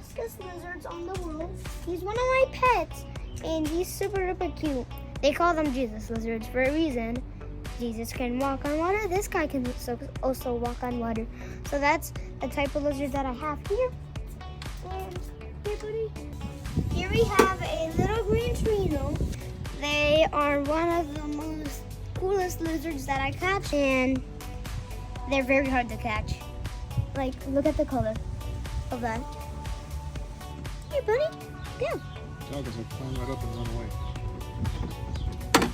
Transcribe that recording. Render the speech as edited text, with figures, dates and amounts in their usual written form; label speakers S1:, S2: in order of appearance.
S1: fastest lizards on the world. He's one of my pets, and he's super cute. They call them Jesus lizards for a reason. Jesus can walk on water. This guy can also walk on water. So that's the type of lizard that I have here. And here, buddy. Here we have a little green trino. They are one of the most coolest lizards that I catch, and they're very hard to catch. Like, look at the color of that. Here, buddy. Go.
S2: Dog is like climb right up and run away.